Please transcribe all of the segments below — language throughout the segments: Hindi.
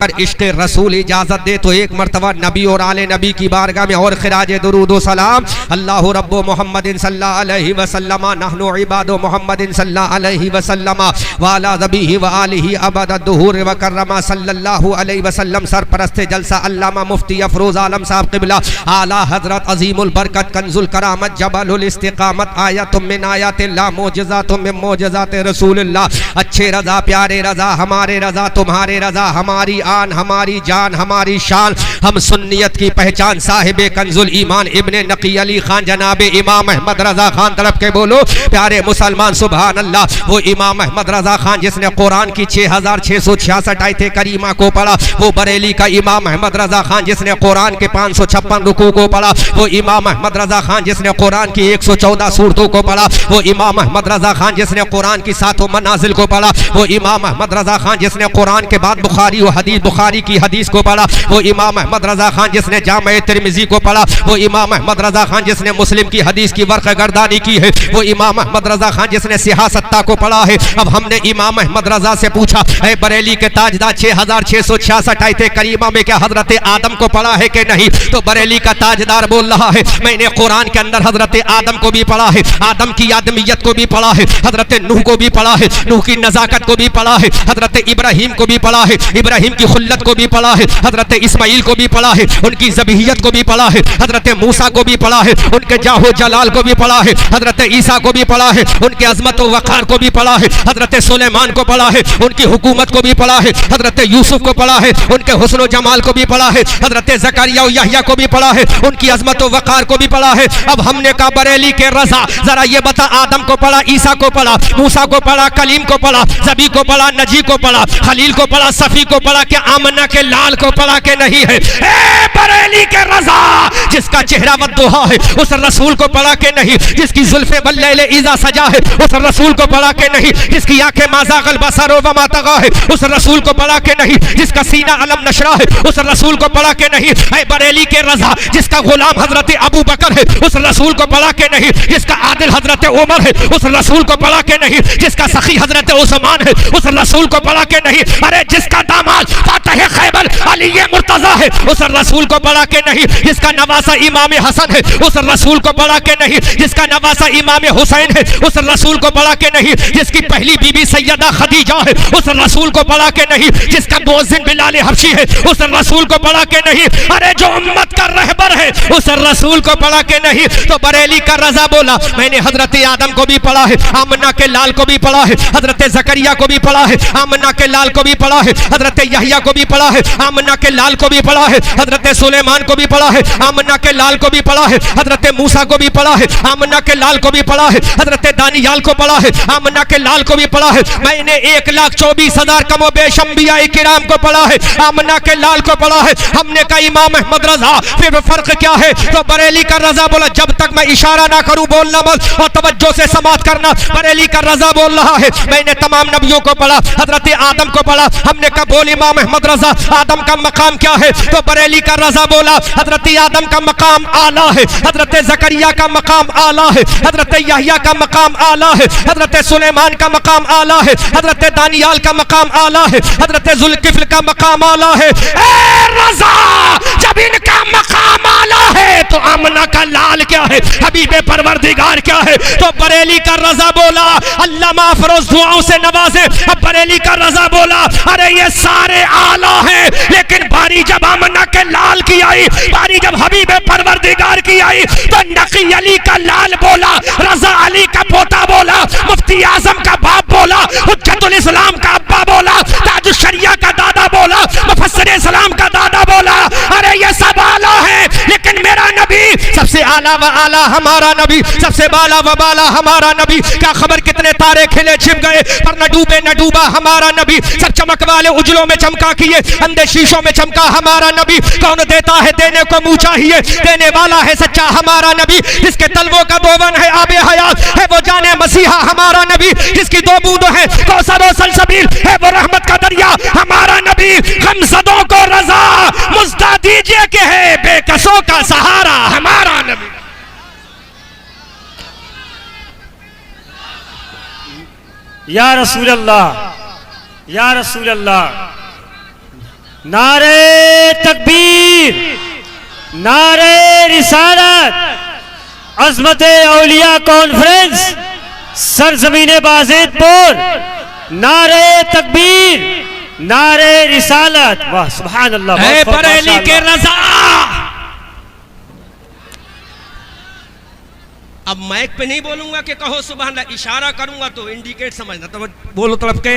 अगर इश्क़ रसूल इजाज़त दे तो एक मरतबा नबी और आले नबी की बारगाह में और खिराज दुरूद व सलाम। अल्लाहु रब्बु मुहम्मदिन सल्लल्लाहु अलैहि वसल्लम नहनु इबादु मुहम्मदिन सल्लल्लाहु अलैहि वसल्लम व अला ज़बीहि व आलिहि अबद दुहूर व कररमा सल्लल्लाहु अलैहि वसल्लम। सरपरस्ते जलसा अल्लामा मुफ्ती अफरोज़ आलम साहब क़िबला आला हज़रत अज़ीमुल बरकत कंजुल करामत जबलुल इस्तिक़ामत आयतुम मिन आयातिल्लाह मोजज़ातुम मिन मोजज़ाति रसूलिल्लाह। अच्छे रज़ा प्यारे रज़ा हमारे रज़ा तुम्हारे रज़ा हमारी आन हमारी जान हमारी शान। हम सुन्नियत की पहचान साहिबे कंजुल ईमान इब्ने नकी अली खान जनाबे इमाम अहमद रजा खान तरफ के बोलो प्यारे मुसलमान सुभान अल्लाह। वो इमाम अहमद रजा खान जिसने कुरान की 6666 आयते करीमा को पढ़ा, वो बरेली का इमाम अहमद रजा खान जिसने कुरान के 556 रुकू को पढ़ा, वो इमाम अहमद रजा खान जिसने कुरान की 114 सूरतों को पढ़ा, वो इमाम अहमद रजा खान जिसने कुरान की 7 मनाजिल को पढ़ा, वो इमाम अहमद रजा खान जिसने कुरान के बाद बुखारी व हदीस बुखारी की हदीस को पढ़ा, वो इमाम अहमद रजा खान जिसने जामे तिरमिजी को पढ़ा, वो इमाम अहमद रजा खान जिसने मुस्लिम की हदीस की वर्क़ गर्दानी की है, वो इमाम अहमद रजा खान जिसने सियासत्ता को पढ़ा है। अब हमने इमाम अहमद रजा से पूछा है बरेली के ताजदार 6666 आयते करीमा में क्या हजरत आदम को पढ़ा है कि नहीं? तो बरेली का ताजदार बोल रहा है मैंने कुरान के अंदर हजरत आदम को भी पढ़ा है, आदम की आदमियत को भी पढ़ा है, हजरत नूह को भी पढ़ा है, नूह की नजाकत को भी पढ़ा है, हजरत इब्राहिम को भी पढ़ा है, इब्राहिम की खुल्लत को भी पढ़ा है, हजरत इस्माइल को भी पढ़ा है, उनकी ज़बीहियत को भी पढ़ा है, हजरत मूसा को भी पढ़ा है, उनके जाहो जलाल को भी पढ़ा है, हजरत ईसा को भी पढ़ा है, उनके अजमत व वक़ार को भी पढ़ा है, हजरत सुलेमान को पढ़ा है, उनकी हुकूमत को भी पढ़ा है, हजरत यूसुफ को पढ़ा है, उनके हुस्न व जमाल को भी पढ़ा है, हजरत ज़करिया व यहया को भी पढ़ा है, उनकी अजमत व वक़ार को भी पढ़ा है। अब हमने कहा बरेली के रज़ा जरा ये बता आदम को पढ़ा, ईसा को पढ़ा, मूसा को पढ़ा, कलीम को पढ़ा, ज़बी को पढ़ा, नजी को पढ़ा, खलील को पढ़ा, सफ़ी को पढ़ा, क्या आमना के लाल को पढ़ा के नहीं है? ए बरेली के रज़ा जिसका चेहरा वद्दुहा है उस रसूल को पढ़ा के नहीं? जिसकी जुल्फ़े बल्लैल इज़ा सजा है उस रसूल को पढ़ा के नहीं? जिसकी आंखें माज़ाग़ल बसर व मा तग़ा है उस रसूल को पढ़ा के नहीं? जिसका सीना अलम नशरा है उस रसूल को पढ़ा के नहीं? ए बरेली के रज़ा जिसका गुलाम हजरत अबू बकर है उस रसूल को पढ़ा के नहीं? जिसका आदिल हजरत उमर है उस रसूल को पढ़ा के नहीं? जिसका सखी हजरत उस्मान है उस रसूल को पढ़ा के नहीं? अरे जिसका दामाद फातह खैबर अली मुर्तजा है उस रसूल को पढ़ा के नहीं? जिसका नवासा इमाम हसन है उस रसूल को पढ़ा के नहीं? जिसका नवासा इमाम हुसैन है उस रसूल को पढ़ा के नहीं? जिसकी पहली बीबी सैयदा खदीजा है उस रसूल को पढ़ा के नहीं? जिसका मुअज्जिन बिलाल हबशी है उस रसूल को पढ़ा के नहीं? अरे जो उम्मत का रहबर है उस रसूल को पढ़ा के नहीं? तो बरेली का रज़ा बोला मैंने हजरत आदम को भी पढ़ा है, आमना के लाल को भी पढ़ा है, हजरत ज़करिया को भी पढ़ा है, आमना के लाल को भी पढ़ा है, हजरत यहया को भी पढ़ा है, आमना के लाल को भी पढ़ा है, हजरत सुलेमान को भी पढ़ा है, आमना के लाल को भी पढ़ा है, हजरत मूसा को भी पढ़ा है, आमना के लाल को भी पढ़ा है, हजरत दानियाल को पढ़ा है, आमना के लाल को भी पढ़ा है। मैंने 1,24,000 कमो बेश अंबिया किराम को पढ़ा है, आमना के लाल को पढ़ा है। हमने कहा इमाम अहमद रजा फिर फर्क क्या है? तो बरेली का रजा बोला जब तक मैं इशारा ना करूं बोलना मत और तवज्जो से समाअत करना। बरेली का रजा बोल रहा है मैंने तमाम नबियों को पढ़ा, हजरत आदम को पढ़ा। हमने कहा बोल इमाम अहमद रजा आदम का मकाम क्या है? तो बरेली का रजा बोला हजरत आदम का मकाम आला है, हजरत ज़करिया का मकाम आला है, हजरत यहया का मकाम आला है, हजरत सुलेमान का मकाम आला है, हजरत दानियाल का मकाम आला है, हजरत जुल्किफ्ल का मकाम आला है। ए रज़ा जब इनका मकाम आला है तो आमना का लाल क्या है? हबीबे परवरदिगार क्या है? तो बरेली का रज़ा बोला अल्लाह माफ़रोज़ दुआओं से नवाजे। अब बरेली का रज़ा बोला अरे ये सारे आला हैं लेकिन बारी जब आमना के लाल की आई, बारी जब हबीबे परवरदिगार की आई तो नकी अली का लाल बोला, रज़ा अली का पोता बोला, मुफ्ती आज़म का बाप बोला, हुज्जतुल इस्लाम का अब्बा बोला, ताजुश शरिया का दादा बोला, मुफस्सिर इस्लाम का दादा बोला। अरे ये सब आला है लेकिन मेरा नबी सबसे आला व आला हमारा नबी, सबसे बाला व बाला हमारा नबी। क्या खबर कितने तारे खिले छिप गए पर न डूबे न डूबा हमारा नबी। सब चमक वाले उजलों में चमका किए अंधे शीशों में चमका हमारा नबी। कौन देता है देने को मुँह चाहिए, देने वाला है सच्चा हमारा नबी। जिसके तलवों का दोवन है आबे हयात है वो जाने मसीहा हमारा नबी। जिसकी दो बूंद है कौसर व सलसबील है वो रहमत का दरिया हमारा नबी। गमज़दों को रज़ा मुज़्दा दीजिए कि है बेकसों का सहारा हमारा नबी। या रसूल अल्लाह, या रसूल अल्लाह। नारे तकबीर, नारे रिसालत, अज़मत औलिया कॉन्फ्रेंस सरजमीन बाज़ेदपुर, नारे तकबीर, नारे रिसालत। वाह सुभान अल्लाह। बरेली के रज़ा। अब माइक पे नहीं बोलूंगा कि कहो सुभान अल्लाह, इशारा करूंगा तो इंडिकेट समझना, तो बोलो तड़प के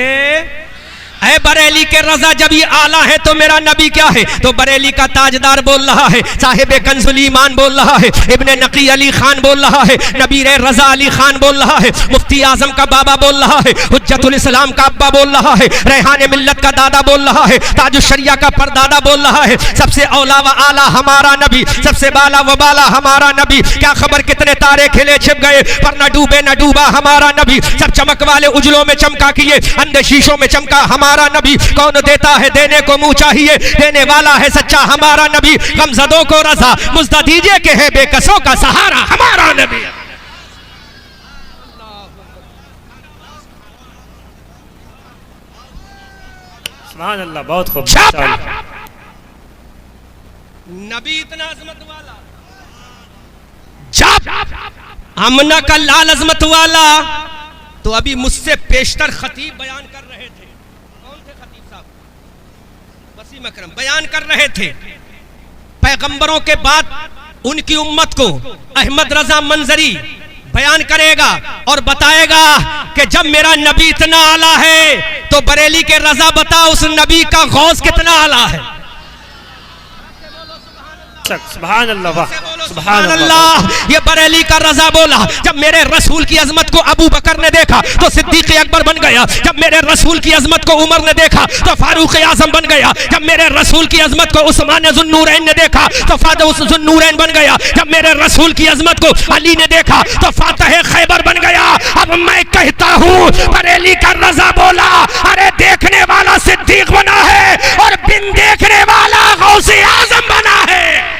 है बरेली के रजा। जब ये आला है तो मेरा नबी क्या है? तो बरेली का ताजदार बोल रहा है, साहिब कंजुल ईमान बोल रहा है, इब्ने नकी अली खान बोल रहा है, नबीर रजा अली खान बोल रहा है, मुफ्ती आजम का बाबा बोल रहा है, हुज्जतुल इस्लाम का अब्बा बोल रहा है, रेहान मिल्लत का दादा बोल रहा है, ताजुश शरिया का परदादा बोल रहा है। सबसे औला व आला हमारा नबी, सबसे बाला व बाला हमारा नबी। क्या खबर कितने तारे खिले छिप गए पर न डूबे न डूबा हमारा नबी। सब चमक वाले उजलों में चमका किए, अंधे शीशों में चमका हमारा नबी। कौन देता है देने को मुंह चाहिए, देने वाला है सच्चा हमारा नबी। गमज़दों को रज़ा मुज़्दा दीजिए के है बेकसों का सहारा हमारा नबी। सुभान अल्लाह, बहुत खूब। नबी इतना अजमत वाला, जब आमना का लाल अजमत वाला, तो अभी मुझसे पेशतर खतीब बयान कर रहे थे। कौन थे खतीब साहब? वसीम अकरम बयान कर रहे थे पैगंबरों के बाद उनकी उम्मत को अहमद रजा मंजरी बयान करेगा और बताएगा कि जब मेरा नबी इतना आला है तो बरेली के रजा बता उस नबी का गौस कितना आला है। सुभान अल्लाह, सुभान अल्लाह। ये बरेली का रजा बोला, जब मेरे रसूल की अजमत को अबू बकर ने देखा तो सिद्दीक अकबर बन गया। जब मेरे रसूल की अजमत को उमर ने देखा तो फारूक आजम बन गया। जब मेरे रसूल की अजमत को उस्मान ज़ुन्नूरैन ने देखा तो फातिह ज़ुन्नूरैन बन गया। जब मेरे रसूल की अजमत को अली ने देखा तो फातिह खैबर बन गया। अब मैं कहता हूँ बरेली का रजा बोला, अरे देखने वाला सिद्दीक बना है और बिन देखने वाला गौसे आजम बना है।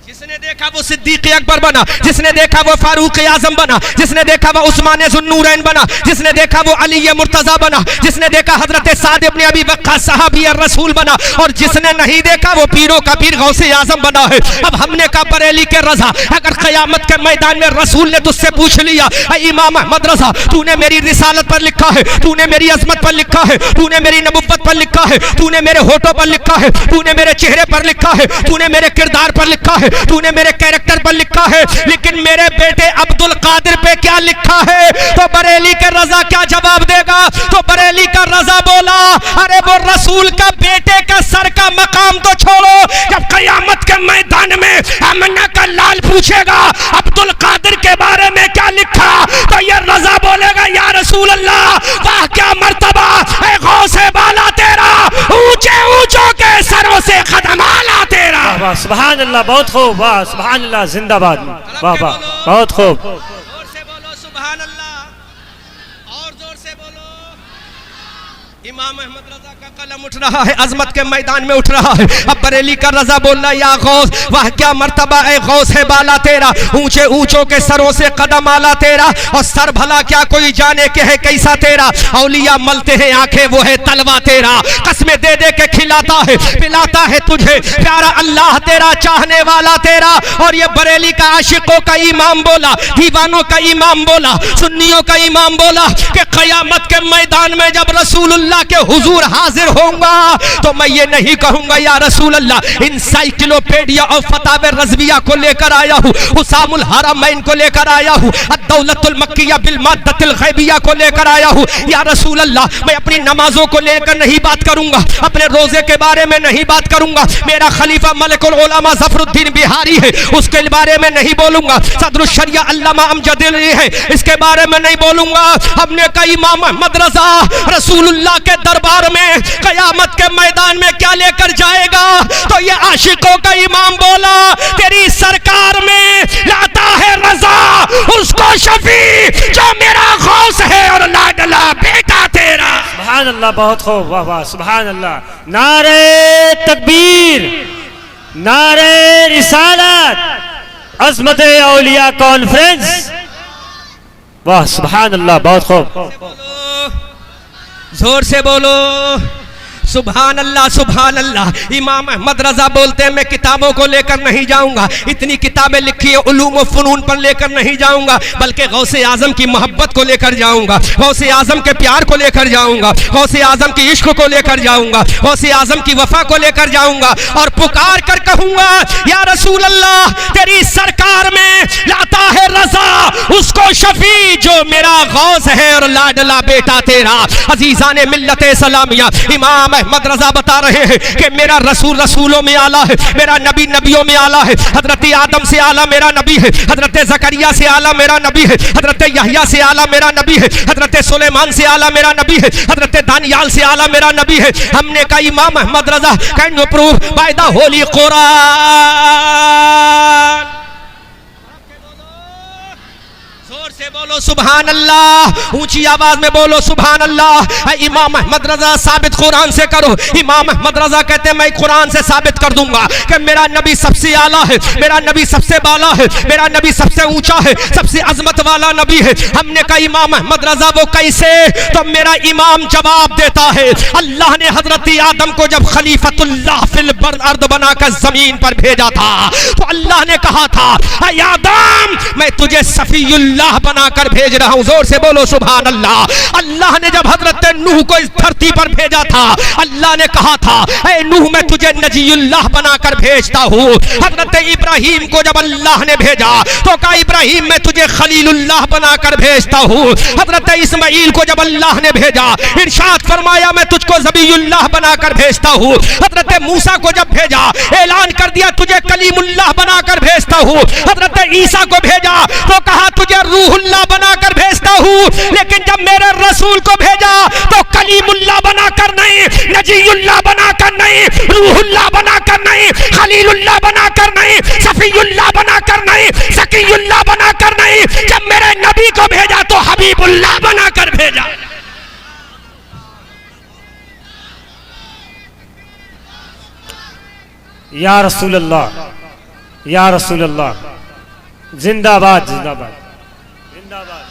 जिसने देखा वो सिद्दीक अकबर बना, जिसने देखा वो फारूक आजम बना, जिसने देखा वो उस्मान ज़ुन्नूरैन बना, जिसने देखा वो अली मुर्तजा बना, जिसने देखा हजरत साद इब्ने अबी वक्कास सहाबी रसूल बना, और जिसने नहीं देखा वो पीरों का पीर गौसे आजम बना है। अब हमने कहा बरेली के रजा, अगर क़यामत के मैदान में रसूल ने तुझसे पूछ लिया, इमाम अहमद रजा तूने मेरी रिसालत पर लिखा है, तूने मेरी अजमत पर लिखा है, तूने मेरी नबुव्वत पर लिखा है, तूने मेरे होठों पर लिखा है, तूने मेरे चेहरे पर लिखा है, तूने मेरे किरदार पर लिखा है, तूने मेरे कैरेक्टर पर लिखा है, लेकिन मेरे बेटे अब्दुल कादिर पे क्या लिखा है? तो बरेली के रजा क्या जवाब देगा? तो बरेली का रजा बोला, अरे वो रसूल का बेटे का सर का मकाम तो छोड़ो, जब कयामत के मैदान में आमना का लाल पूछेगा अब्दुल कादिर के बारे में क्या लिखा, तो ये रजा बोलेगा या रसूल अल्लाह, वाह क्या मर्तबा है गौसे बाला तेरा, ऊंचे ऊंचों के सरों से कदम आला तेरा। वाह सुभान अल्लाह, बहुत खूब। वाह सुभान अल्लाह, जिंदाबाद। वाह वाह, बहुत खूब। जोर से बोलो सुभान अल्लाह, और जोर से बोलो। इमाम अहमद रजा का कलम उठ रहा है, अजमत के मैदान में उठ रहा है। अब बरेली का रजा बोल रहा है, या गौस, वाह क्या मर्तबा है गौस है बाला तेरा, ऊंचे ऊंचों के सरों से कदम आला तेरा, और सर भला क्या कोई जाने के है कैसा तेरा, औलिया मलते हैं आंखें वो है तलवा तेरा, कसमें दे दे के खिलाता है पिलाता है तुझे प्यारा अल्लाह तेरा, चाहने वाला तेरा। और ये बरेली का आशिकों का इमाम बोला, दीवानों का इमाम बोला, सुन्नियों का इमाम बोला कि क़यामत के मैदान में जब रसूलुल्लाह के हुजूर हाजिर होऊंगा तो मैं ये नहीं कहूंगा या रसूल अल्लाह इंसाइक्लोपीडिया और फतावे रज़विया को लेकर आया हूँ, उसामुल हरमैन को लेकर आया हूँ, अद-दौलतुल मक्किया बिल माद्दतिल गैबिया को लेकर आया हूँ। या रसूल अल्लाह, मैं अपनी नमाजों को लेकर नहीं बात करूंगा, अपने रोजे के बारे में नहीं बात करूंगा, मेरा खलीफा मलिकुल उलमा ज़फरुद्दीन बिहारी है उसके बारे में नहीं बोलूंगा, सदरुल शरिया अल्लामा अमजद अली है इसके बारे में नहीं बोलूंगा। हमने कहा इमाम अहमद रजा रसूलुल्लाह के दरबार में कयामत के मैदान में क्या लेकर जाएगा? तो ये आशिकों का इमाम बोला, तेरी सरकार में लाता है रजा उसको शफी जो मेरा गौस है और लाडला बेटा तेरा। सुभान अल्लाह, बहुत खूब। वाह वाह सुभान अल्लाह। नारे तकबीर, नारे रिसालत, अज़मत औलिया कॉन्फ्रेंस। वाह सुभान अल्लाह, बहुत खूब। जोर से बोलो सुभान अल्लाह सुभान अल्लाह। इमाम अहमद रजा बोलते हैं मैं किताबों को लेकर नहीं जाऊंगा, इतनी किताबें लिखी है उलूम व फनून पर लेकर नहीं जाऊंगा, बल्कि गौसे आजम की मोहब्बत को लेकर जाऊंगा, गौसे आजम के प्यार को लेकर जाऊंगा, गौसे आजम की इश्क को लेकर जाऊंगा, गौसे आजम की वफा को लेकर जाऊंगा और पुकार कर कहूंगा या रसूल अल्लाह तेरी सरकार में लाता है रजा उसको शफी जो मेरा गौस है और लाडला बेटा तेरा। अजीजान मिल्लत सलामिया, इमाम अहमद रजा बता रहे हैं कि मेरा रसूल रसूलों में आला है, मेरा नबी नबियों में आला है। हजरत आदम से आला मेरा नबी है, हजरत जकरिया से आला मेरा नबी है, हजरत यहया से आला मेरा नबी है, हजरत सुलेमान से आला मेरा नबी है, हजरत दानियाल से आला मेरा नबी है। हमने कहा Imam Ahmad Raza can you prove by the holy Quran. जोर से बोलो सुभान अल्लाह, ऊंची आवाज में बोलो सुभान अल्लाह। इमाम अहमद रजा साबित कुरान से करो। इमाम अहमद रजा कहते हैं मैं कुरान से साबित कर दूंगा कि मेरा नबी सबसे आला है, मेरा नबी सबसे बाला है, मेरा नबी सबसे ऊंचा है, सबसे अजमत वाला नबी है। हमने कहा इमाम अहमद रजा वो कैसे? तो मेरा इमाम जवाब देता है अल्लाह ने हजरत आदम को जब खलीफतुल्लाह फिल अर्द बनाकर जमीन पर भेजा था तो अल्लाह ने कहा था आदम मैं तुझे सफीउल्लाह बनाकर भेज रहा हूं। जोर से बोलो सुभान अल्लाह। अल्लाह ने जब हजरत नूह को इस धरती पर भेजा था अल्लाह ने कहा था ऐ नूह मैं तुझे नजीउल्लाह बनाकर भेजता हूं। हजरत इब्राहिम को जब अल्लाह ने भेजा तो कहा इब्राहिम मैं तुझे खलीलुल्लाह बनाकर भेजता हूं। हजरत इस्माइल को जब अल्लाह ने भेजा इरशाद फरमाया मैं तुझको ज़बीउल्लाह बनाकर भेजता हूं। हजरत मूसा को जब भेजा ऐलान कर दिया तुझे कलीमुल्लाह बनाकर भेजता हूं। हजरत ईसा को भेजा तो कहा तुझे रूहुल्लाह बनाकर भेजता हूं। लेकिन जब मेरे रसूल को भेजा तो कलीमुल्लाह बनाकर नहीं, नजीउल्लाह बनाकर नहीं, रूहुल्लाह बनाकर नहीं, खलीलुल्लाह बनाकर नहीं, सफीउल्लाह बनाकर नहीं, सकीयुल्लाह बनाकर नहीं, जब मेरे नबी को भेजा तो हबीबुल्लाह बनाकर भेजा। या रसूल अल्लाह, या रसूल अल्लाह, जिंदाबाद जिंदाबाद जिंदाबाद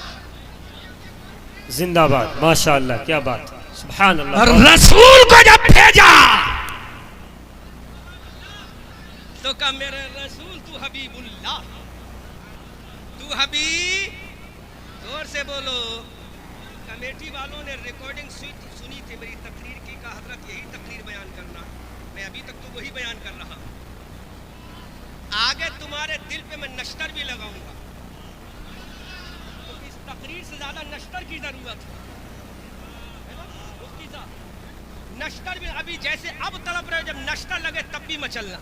जिंदाबाद। माशाअल्लाह क्या बात, सुभान अल्लाह। रसूल को जब भेजा तो कहा मेरे रसूल तू हबीबुल्लाह, तू हबीब। जोर से बोलो। कमेटी वालों ने रिकॉर्डिंग सुनी थी मेरी तकरीर की, कहा हजरत यही तकरीर बयान करना। मैं अभी तक तो वही बयान कर रहा हूं, आगे तुम्हारे दिल पे मैं नश्तर भी लगाऊंगा तो इस तकरीर से ज्यादा नश्तर की जरूरत है ना? मुफ्ती साहब नश्तर भी अभी जैसे अब तड़प रहे हो, जब नश्तर लगे तब भी मचलना,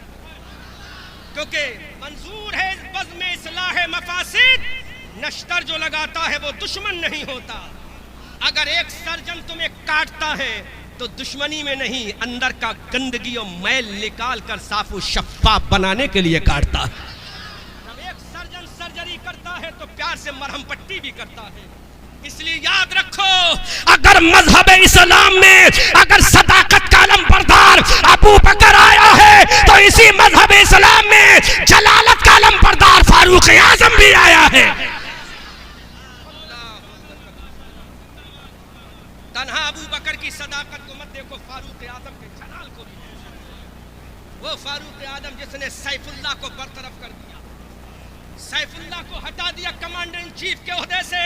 क्योंकि मंजूर है बज़्म इस्लाह मफासिद। नश्तर जो लगाता है वो दुश्मन नहीं होता। अगर एक सर्जन तुम्हें काटता है तो दुश्मनी में नहीं, अंदर का गंदगी और मैल निकाल कर साफ शफाफ बनाने के लिए काटता है। जब एक सर्जन सर्जरी करता है तो प्यार से मरहम पट्टी भी करता है। इसलिए याद रखो अगर मजहब इस्लाम में अगर सदाकत का अलम बरदार अबू बकर आया है तो इसी मजहब इस्लाम में जलालत का अलम बरदार फारूक आजम भी आया है। तन्हा अबू बकर की सदाकत को मत देखो, फारूक आजम के जलाल को भी। वो फारूक आजम जिसने सैफुल्लाह को बरतरफ कर दिया, सैफुल्लाह को हटा दिया कमांडर इन चीफ के ओहदे से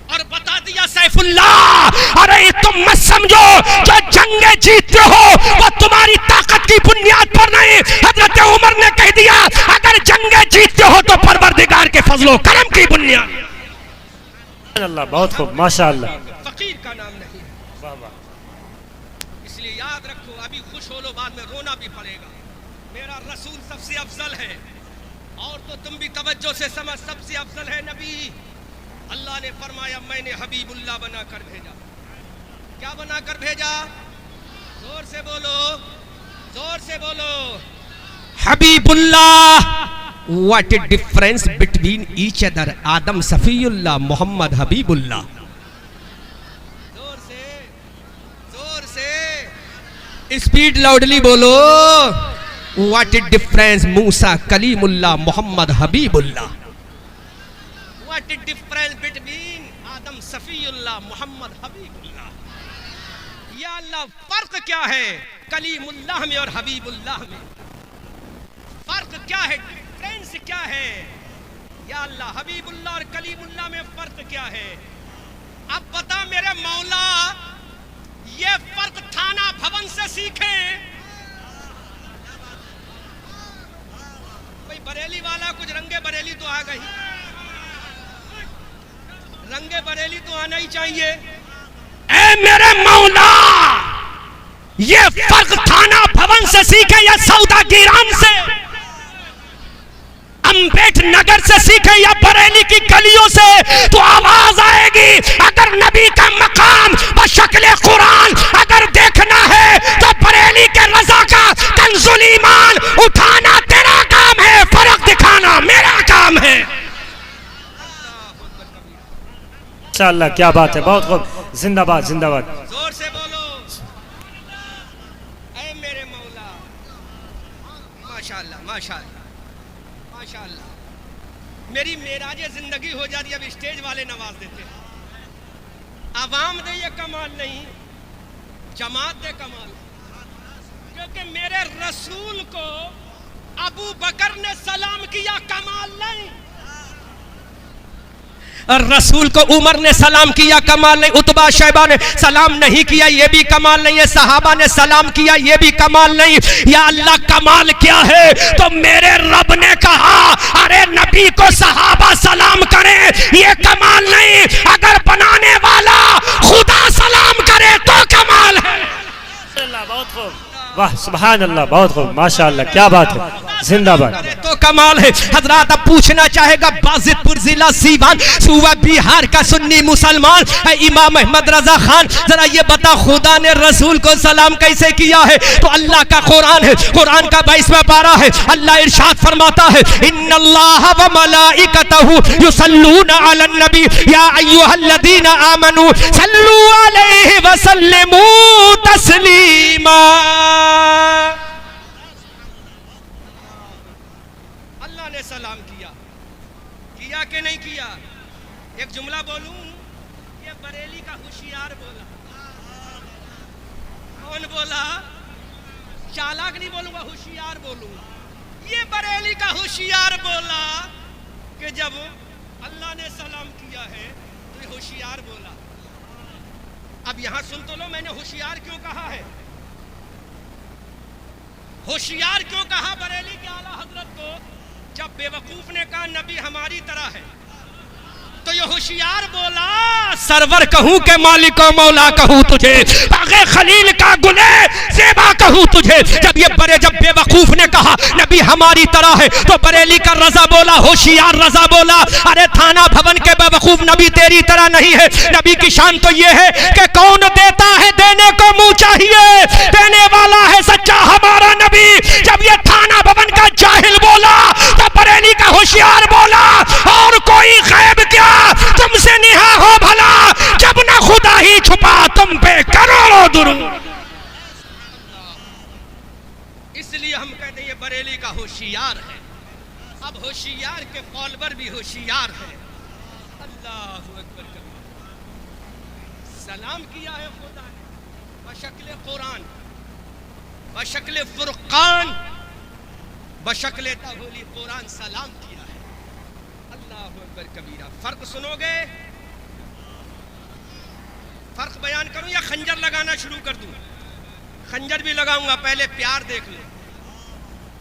और बता दिया सैफुल्लाह अरे तुम मत समझो जो जंगे जीतते हो वो तुम्हारी ताकत की बुनियाद पर नहीं। हजरत उमर ने कह दिया अगर जंगे जीतते हो तो परवरदिगार के फजलो करम की बुनियाद। अल्लाह बहुत खूब माशाअल्लाह। फकीर का नाम नहीं, इसलिए याद रखो अभी खुश हो लो बाद में रोना भी पड़ेगा। मेरा रसूल सबसे अफजल है और तो तुम भी तवज्जो से समझ, सबसे अफजल है नबी। अल्लाह ने फरमाया मैंने हबीबुल्लाह बनाकर भेजा। क्या बनाकर भेजा? जोर से बोलो, जोर से बोलो। Habibullah. What is difference between each other? Adam Safiullah, Mohammad Habibullah. Speed loudly बोलो। What is difference? Musa Kalimullah, Mohammad Habibullah. What is difference between Adam Safiullah, Mohammad Habibullah. या अल्लाह फर्क क्या है कलीमुल्लाह में और हबीबुल्लाह में? फर्क क्या है, डिफरेंस क्या है? या अल्लाह हबीबुल्लाह और कलीमुल्लाह में फर्क क्या है? अब बता मेरे मौला, ये फर्क थाना भवन से सीखे। भाई बरेली वाला कुछ रंगे बरेली तो आ गई, रंगे बरेली तो आना ही चाहिए। ए मेरे मौला, ये फर्क थाना भवन से सीखे या सौदागिरान से, अम्बेड नगर से सीखे या बरेली की गलियों से, तो आवाज आएगी। अगर नबी का मकाम बशक्ल कुरान अगर देखना है तो बरेली के रजा का कंजुल ईमान उठाना तेरा काम है, फर्क दिखाना मेरा काम है। इंशाअल्लाह, क्या बात है, बहुत खूब, जिंदाबाद जिंदाबाद। जोर से बोलो ऐ मेरे मौला। माशाअल्लाह माशाअल्लाह माशाअल्लाह। मेरी मेराजे जिंदगी हो जाती, अब स्टेज वाले नवाज देते हैं। आवाम दे ये कमाल नहीं, जमात दे कमाल, क्योंकि मेरे रसूल को अबू बकर ने सलाम किया, कमाल नहीं। रसूल को उमर ने सलाम किया, कमाल नहीं। उतबा शैबा ने सलाम नहीं किया, ये भी कमाल नहीं है। सहाबा ने सलाम किया, ये भी कमाल नहीं। या अल्लाह कमाल क्या है? तो मेरे रब ने कहा अरे नबी को सहाबा सलाम करें, ये कमाल नहीं। अगर बनाने वाला खुदा सलाम करे तो कमाल है। बहुत खूब, वाह सुभान अल्लाह, बहुत खूब, माशाअल्लाह, क्या बात है, जिंदाबाद। तो कमाल है। हजरात अब पूछना चाहेगा बाजितपुर जिला सीवान सूबा बिहार का सुन्नी मुसलमान है इमाम अहमद रजा खान, जरा ये बता खुदा ने रसूल को सलाम कैसे किया है? तो अल्लाह का कुरान है, कुरान का 22वां पारा है। अल्लाह इरशाद फरमाता है इन्नल्लाह व मलाइकतहु युसल्लूना अलन नबी या अय्युहल्लज़ीना आमनू सल्लू अलैहि व सल्लिमू तस्लीमा। अल्लाह ने सलाम किया, किया कि नहीं किया? एक जुमला बोलूं, ये बरेली का होशियार बोला। कौन बोला? चालाक नहीं बोलूंगा, होशियार बोलूंगा। ये बरेली का होशियार बोला कि जब अल्लाह ने सलाम किया है तो ये होशियार बोला। अब यहां सुन तो लो, मैंने होशियार क्यों कहा है? होशियार क्यों कहा बरेली के आला हजरत को? जब बेवकूफ ने कहा नबी हमारी तरह है तो ये होशियार बोला सरवर कहूं के मालिक और मौला कहूं तुझे, बागे खलील का गुले ज़ेबा कहूं तुझे। जब बेवकूफ ने कहा नबी हमारी तरह है तो बरेली का रजा बोला, होशियार रजा बोला अरे थाना भवन के बेवकूफ नबी तेरी तरह नहीं है। नबी की शान तो ये है कि कौन देता है देने को मुंह चाहिए, देने वाला है सच्चा हमारा नबी। जब ये थाना भवन का जाहिल बोला तो बरेली का होशियार बोला और कोई गैब क्या तुमसे निहा हो भला, जब ना खुदा ही छुपा तुम पे करोड़ों दुरूद। इसलिए हम कहते हैं ये बरेली का होशियार है। अब होशियार के फॉलोवर भी होशियार है। अल्लाहु अकबर। सलाम किया है खुदा ने बशक्ल कुरान, बशक्ल फुरकान, बशक्ल तहूली कुरान सलाम किया है। अल्लाहु अकबर कबीरा। फर्क सुनोगे? फर्क बयान करूं या खंजर लगाना शुरू कर दूं? खंजर भी लगाऊंगा, पहले प्यार देख लो,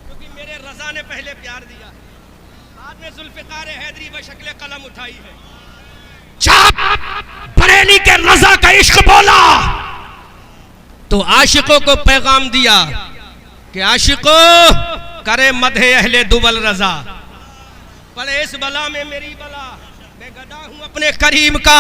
क्योंकि मेरे रजा ने पहले प्यार दिया, बाद में जुल्फिकार हैदरी बशक्ल कलम उठाई है। बरेली के रजा का इश्क बोला तो आशिकों को पैगाम दिया कि आशिकों करे मदहे अहले दुबल रजा, पड़े इस बला में मेरी बला, मैं गदा हूं अपने करीम का,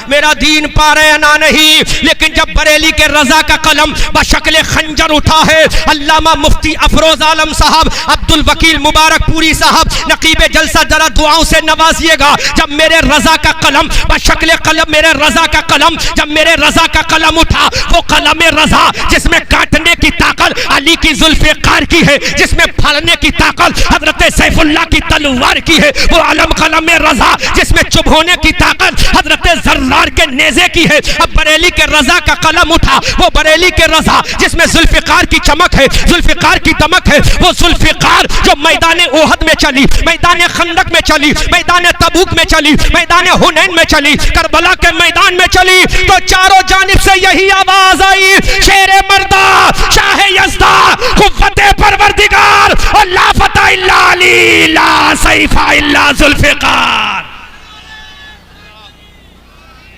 मेरा दीन पारे ना नहीं। लेकिन जब बरेली के रजा का कलम बशक्ल खंजर उठा है, अल्लामा मुफ्ती अफरोज आलम साहब, अब्दुल वकील मुबारक पूरी साहब, नकीब जलसा, जरा दुआओं से नवाजिएगा। जब मेरे रजा का कलम बशक्ल कलम, मेरे रजा का कलम, जब मेरे रजा का कलम उठा, वो कलम रजा जिसमें काटने की ताकत अली की जुल्फ़िकार की है, जिसमें फाड़ने की ताकत हजरत सैफुल्लाह की तलवार की है, वो अलम कलम रजा जिसमें चुभोने की ताकत हजरत जर्रार के नेज़े की है। अब बरेली के रजा का कलम उठा, वो बरेली के रजा जिसमें जुल्फ़िकार की चमक है, जुल्फ़िकार की दमक है, वो जुल्फ़िकार जो मैदान ओहद में चली, मैदान खंदक में चली, मैदान तबूक में चली, मैदान हुनैन में चली, करबला के मैदान में चली, तो चारों जानिब से यही आवाज आई, शेरे मर्दा शाहे यज़दा कुव्वते परवरदिगार और ला फता इल्ला अली ला सैफा इल्ला जुल्फ़िकार।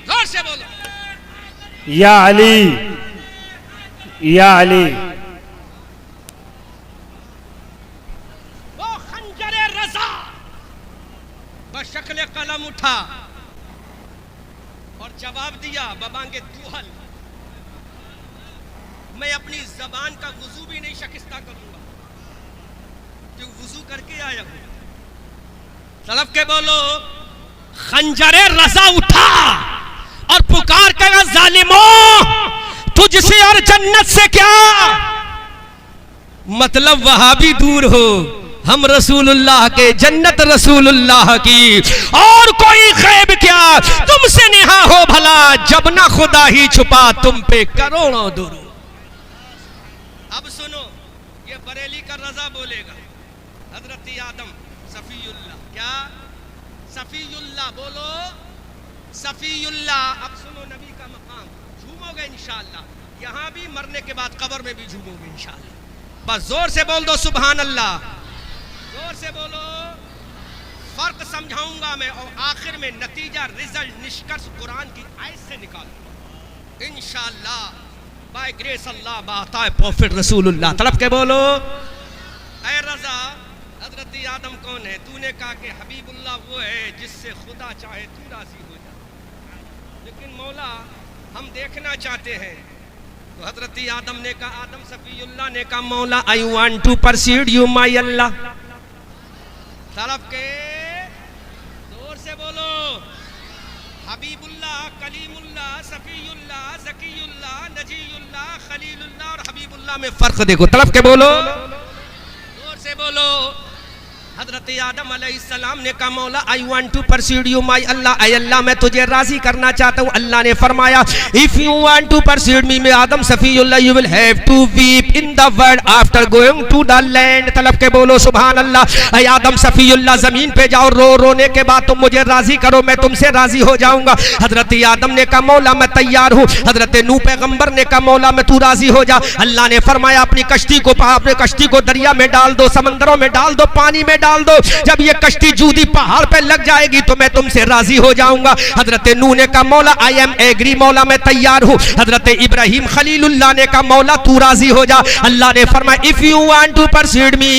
जोर से बोलो या अली या अली। वो खंजरे रज़ा बशक्ल कलम उठा और जवाब दिया बबांगे दुहल, मैं अपनी जबान का वुजू भी नहीं शिकस्ता करूंगा, जो वुजू करके आया हूं। तड़प के बोलो खंजरे रज़ा उठा और पुकार कर जालिमों तुझसे और जन्नत से क्या मतलब, वहां भी दूर हो, हम रसूलुल्लाह के, जन्नत रसूलुल्लाह की, और कोई खैब क्या तुमसे निहा हो भला, जब ना खुदा ही छुपा तुम पे करोड़ों दुरूद। अब सुनो, ये बरेली का रजा बोलेगा, हजरत आदम सफीउल्लाह, क्या सफीउल्लाह बोलो सफीउल्लाह। अब सुनो नबी का मकाम, झूमोगे इंशाअल्लाह, यहां भी मरने के बाद कब्र में भी झूमोगे इंशाअल्लाह। बस जोर से बोल दो सुभान अल्लाह, जोर से बोलो। फर्क समझाऊंगा मैं और आखिर में नतीजा, रिजल्ट, निष्कर्ष कुरान की आयत से निकालूंगा इंशाअल्लाह बाय ग्रेस अल्लाह बाताए प्रॉफिट रसूलुल्लाह। तड़प के बोलो ऐ रजा, हजरत आदम कौन है? तूने कहा कि हबीबुल्लाह वो है जिससे खुदा चाहे तू राजी हो जाए, लेकिन मौला हम देखना चाहते हैं। तो हजरत आदम ने कहा, आदम सफीउल्लाह ने कहा, मौला I want to persuade you my Allah. तरफ के जोर से बोलो हबीबुल्लाह, कलीमुल्लाह, सफीउल्लाह, ज़कीयुल्लाह, नजीयुल्लाह, खलीलुल्लाह और हबीबुल्लाह में फर्क देखो। तरफ के बोलो, जोर से बोलो। हजरत आदम अलैहिस्सलाम ने कहा, मौला I want to persuade you my Allah, ऐ अल्लाह मैं तुझे राजी करना चाहता हूँ। अल्लाह ने फरमाया, if you want to persuade me में Adam Safiullah, you will have to weep in the world after going to the land. तलब के बोलो सुभान अल्लाह। ऐ आदम सफीउल्लाह जमीन पे जाओ, रोने के बाद तुम मुझे राजी करो, मैं तुमसे राजी हो जाऊंगा। हजरत आदम ने कहा, मौला मैं तैयार हूँ। हजरत नूह पैगंबर ने कहा, मौला मैं तू राजी हो जा। अल्लाह ने फरमाया, अपनी कश्ती को दरिया में डाल दो, समंदरों में डाल दो, पानी में डाल दो, जब ये कश्ती जूदी पहाड़ पे लग जाएगी तो मैं तुमसे राजी हो जाऊंगा। हजरत नूह ने कहा, मौला आई एम एग्री, मौला मैं तैयार हूँ। हजरत इब्राहिम खलीलुल्लाह ने कहा, मौला तू राजी हो जा। अल्लाह ने फरमाया, if you want to persuade me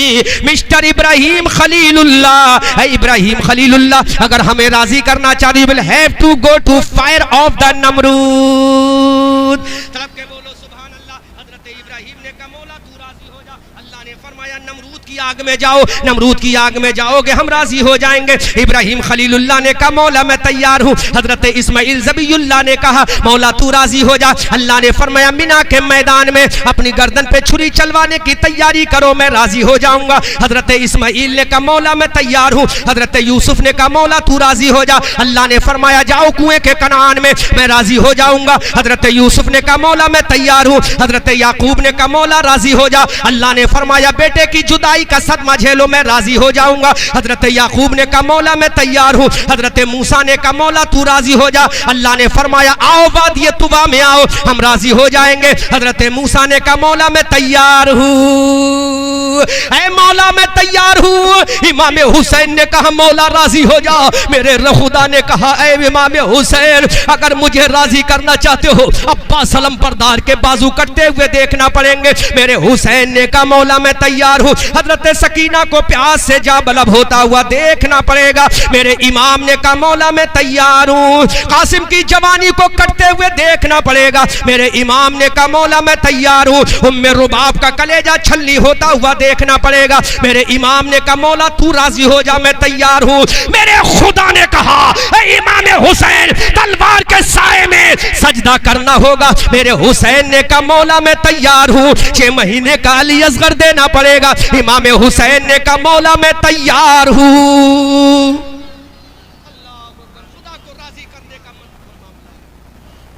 mister Ibrahim Khalilullah, Ibrahim Khalilullah अगर हमें राजी करना चाहते, you will have to go to fire of the Namrud. तलब के बोलो सुभान अल्लाह। हजरत इब्राहिम ने कहा, मौला तू राजी हो जा। अल्लाह ने फरमाया, नमरूद की आग में जाओ, नमरूद की आग में जाओगे हम राजी हो जाएंगे। इब्राहिम खलीलुल्लाह ने कहा, मौला मैं तैयार हूँ। हजरत इस्माइल ज़बीउल्लाह ने कहा, मौला तू राजी हो जा। अल्लाह ने फरमाया, मिना के मैदान में अपनी गर्दन पे छुरी चलवाने की तैयारी करो, मैं राजी हो जाऊंगा। हजरत इस्माइल ने कहा, मौला मैं तैयार हूँ। हजरत यूसुफ ने कहा, मौला तू राजी हो जा। अल्लाह ने फरमाया, जाओ कुएं के कनान में, मैं राजी हो जाऊंगा। हजरत यूसुफ ने कहा, मौला मैं तैयार हूँ। हजरत याकूब ने कहा, मौला राजी हो जा। अल्लाह ने फरमाया, बेटे की जुदाई का सदमा झेलो, मैं राजी हो जाऊंगा। हजरत याकूब ने कहा, मौला मैं तैयार हूँ। हजरत मूसा ने कहा, मौला तू राजी हो जा। अल्लाह ने फरमाया, आओ वादिये तुवा में आओ, हम राजी हो जाएंगे। हजरत मूसा ने कहा, मौला मैं तैयार हूँ। ऐ मौला मैं तैयार हूँ। इमाम हुसैन ने कहा, मौला राजी हो जा। मेरे खुदा ने कहा, ऐ इमाम हुसैन अगर मुझे राजी करना चाहते हो, अब्बास अलमबरदार के बाजू कटते हुए देखना पड़ेंगे। मेरे हुसैन ने कहा, मौला मैं तैयार हूँ। हजरत सकीना को प्यास से जा बलब होता हुआ देखना पड़ेगा। मेरे इमाम ने कहा, मौला मैं तैयार हूँ। कासिम की जवानी को कटते हुए देखना पड़ेगा। मेरे इमाम ने कहा, मौला मैं तैयार हूँ। उम्मे रुबाब का कलेजा छल्ली होता हुआ देखना पड़ेगा। मेरे इमाम ने कहा मौला तू राजी हो जा, मैं तैयार हूँ। मेरे खुदा ने कहा इमाम हुसैन तलवार के साए में सजदा करना होगा। मेरे हुसैन ने कहा मौला मैं तैयार हूँ, 6 महीने का अली असगर देना पड़ेगा। इमाम हुसैन ने कहा मौला मैं तैयार हूँ। खुदा को राजी करने का मामला,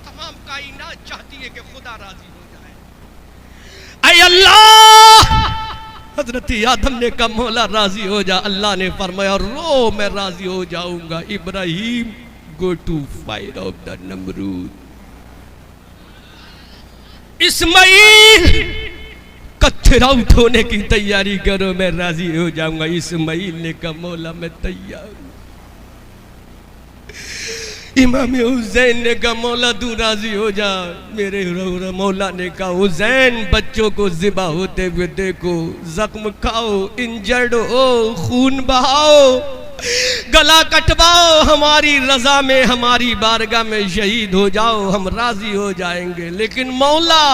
तमाम कायनात चाहती है कि खुदा राजी हो जाए। ऐ अल्लाह, हजरत आदम ने कहा मौला राजी हो जा। अल्लाह ने फरमाया रो मैं राजी हो जाऊंगा। Ibrahim go to fight of the Namrud. Ismail कत्थर आउट होने की तैयारी करो, मैं राजी हो जाऊंगा। इस्माइल ने कहा मौला मैं तैयार हूं। इमाम हुसैन ने कहा मौला तू राजी हो जा। मेरे मौला ने कहा हुसैन बच्चों को ज़िबा होते हुए देखो, जख्म खाओ, इंजर्ड हो, खून बहाओ, गला कटवाओ, हमारी रजा में हमारी बारगाह में शहीद हो जाओ, हम राजी हो जाएंगे। लेकिन मौला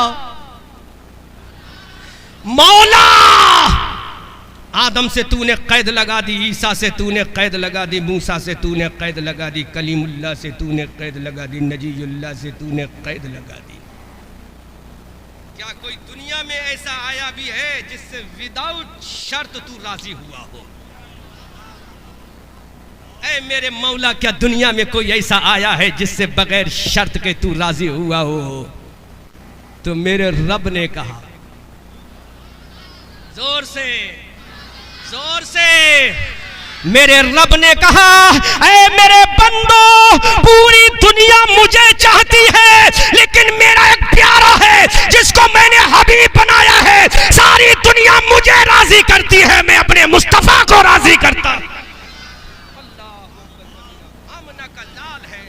आदम से तूने कैद लगा दी, ईसा से तूने कैद लगा दी, मूसा से तूने कैद लगा दी, कलीमुल्लाह से तूने कैद लगा दी, नजीयुल्लाह से तूने कैद लगा दी। क्या कोई दुनिया में ऐसा आया भी है जिससे विदाउट शर्त तू राजी हुआ हो? ऐ मेरे मौला, क्या दुनिया में कोई ऐसा आया है जिससे बगैर शर्त के तू राजी हुआ हो? तो मेरे रब ने कहा, जोर से जोर से, मेरे रब ने कहा ऐ मेरे बंदो, पूरी दुनिया मुझे चाहती है, लेकिन मेरा एक प्यारा है जिसको मैंने हबीब बनाया है। सारी दुनिया मुझे राजी करती है, मैं अपने मुस्तफा को राजी करता हूं। आमना का लाल है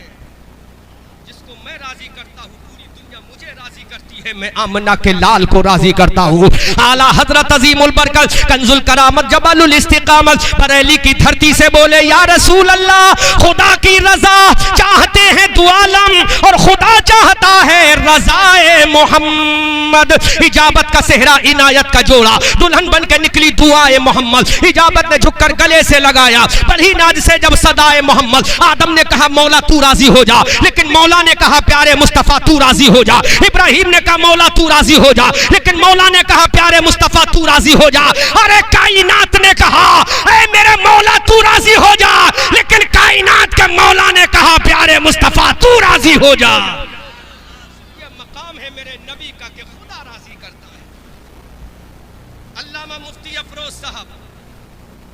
जिसको मैं राजी करता हूं, पूरी दुनिया मुझे राजी करती है, मैं आमना के लाल को राजी करता हूँ। आला हजरत अजीमुल बरकत कंजुल करामत जबालुल इस्तिकामत बरेली की धरती से बोले या रसूल अल्लाह, खुदा की रजा चाहते हैं दो आलम और खुदा चाहता है रजाए मोहम्मद। इजाबत का सेहरा, इनायत का जोड़ा, दुल्हन बन के निकली दुआए मोहम्मद। इजाबत ने झुककर गले से लगाया बड़ी नाज से जब सदाए मोहम्मद। आदम ने कहा मौला तू राजी हो जा, लेकिन मौला ने कहा प्यारे मुस्तफा तू राजी हो जा। इब्राहिम ने कहा मौला तू राजी हो जा, लेकिन मौला ने कहा प्यारे मुस्तफा तू राजी हो जा। अरे कायनात ने कहा ऐ मेरे मौला तू राजी हो जा, लेकिन कायनात के मौला ने कहा प्यारे मुस्तफा तू राजी हो जा। ये मकाम है मेरे नबी का कि खुदा राजी करता है। अल्लामा मुफ्ती अफरोज साहब,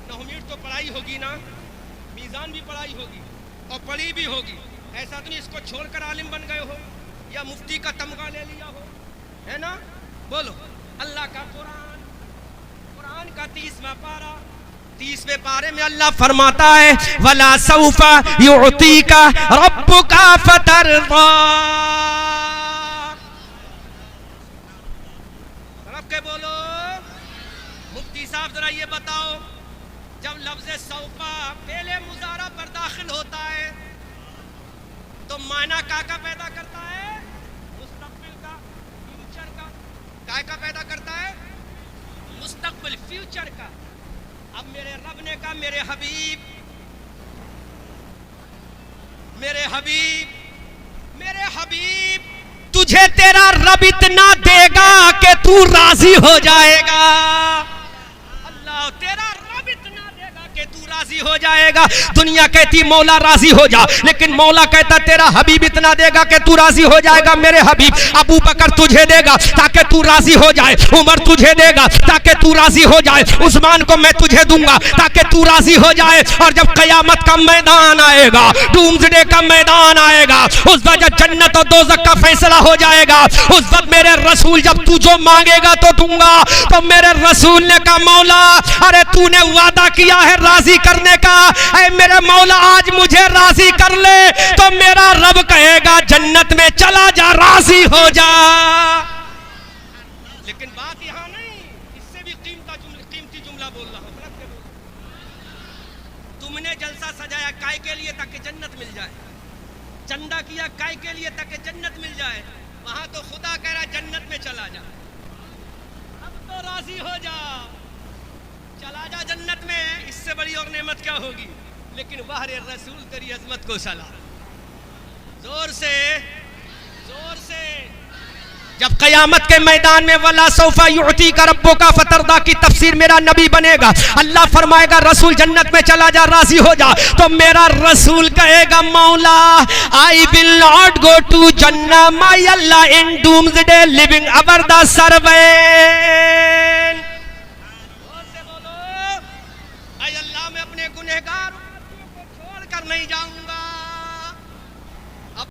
9 मिनट तो पढ़ाई होगी ना, मीजान भी पढ़ाई होगी और पढ़ी भी होगी। ऐसा तो नहीं इसको छोड़कर आलिम बन गए हो या मुफ्ती का तमगा ले लिया हो, है ना? बोलो अल्लाह का कुरान का 30वां पारा, 30वें पारे में अल्लाह फरमाता है वला सौफा युतीका रब्बुका फतरदा। रब के बोलो मुफ्ती साहब जरा ये बताओ, जब लफ्ज़ सौफा पहले मुजारा पर दाखिल होता है तो माना का पैदा करता है? मुस्तकबिल का, फ्यूचर का। का पैदा करता है? मुस्तकबिल, फ्यूचर का। अब मेरे रब ने कहा मेरे हबीब, मेरे हबीब, मेरे हबीब, तुझे तेरा रब इतना देगा कि तू राजी हो जाएगा। अल्लाह तेरा रब इतना देगा कि तू राजी हो जाएगा। दुनिया कहती मौला राजी हो जा, लेकिन मौला कहता तेरा हबीब इतना देगा कि तू राजी हो जाएगा। मेरे हबीब अबू बकर तुझे देगा ताकि तू राजी हो जाए, उमर तुझे देगा ताकि तू राजी हो जाए, उस्मान को मैं तुझे दूंगा ताकि तू राजी हो जाए। और जब कयामत का मैदान आएगा, डूम्सडे का मैदान आएगा, उस वक्त जन्नत और दोज़ख का फैसला हो जाएगा। उस वक्त मेरे रसूल जब तू जो मांगेगा तो दूंगा। तो मेरे रसूल ने कहा मौला अरे तूने वादा किया है राजी करने का, ऐ मेरे मौला आज मुझे राजी कर ले। तो मेरा रब कहेगा जन्नत में चला जा, राजी हो जा। लेकिन बात यहां नहीं, इससे भी कीमती जुमला बोल रहा हूं। तुमने जलसा सजाया काय के लिए? ताकि जन्नत मिल जाए। चंदा किया काय के लिए? ताकि जन्नत मिल जाए। वहां तो खुदा कह रहा जन्नत में चला जा, अब तो राजी हो जा। चला जा जन्नत में, इससे बड़ी और नेमत क्या होगी। लेकिन बाहर रसूल तेरी अजमत को सलाम, जोर से जब कयामत के मैदान में वला सौफा युती का रब्बो का फतरदा की तफसीर मेरा नबी बनेगा। अल्लाह फरमाएगा रसूल जन्नत में चला जा, राजी हो जा। तो मेरा रसूल कहेगा मौला I will not go to जन्नत my Allah in doomsday living our the servant. बोलो ऐ अल्लाह मैं अपने गुनहगार को छोड़कर नहीं जाऊंगा।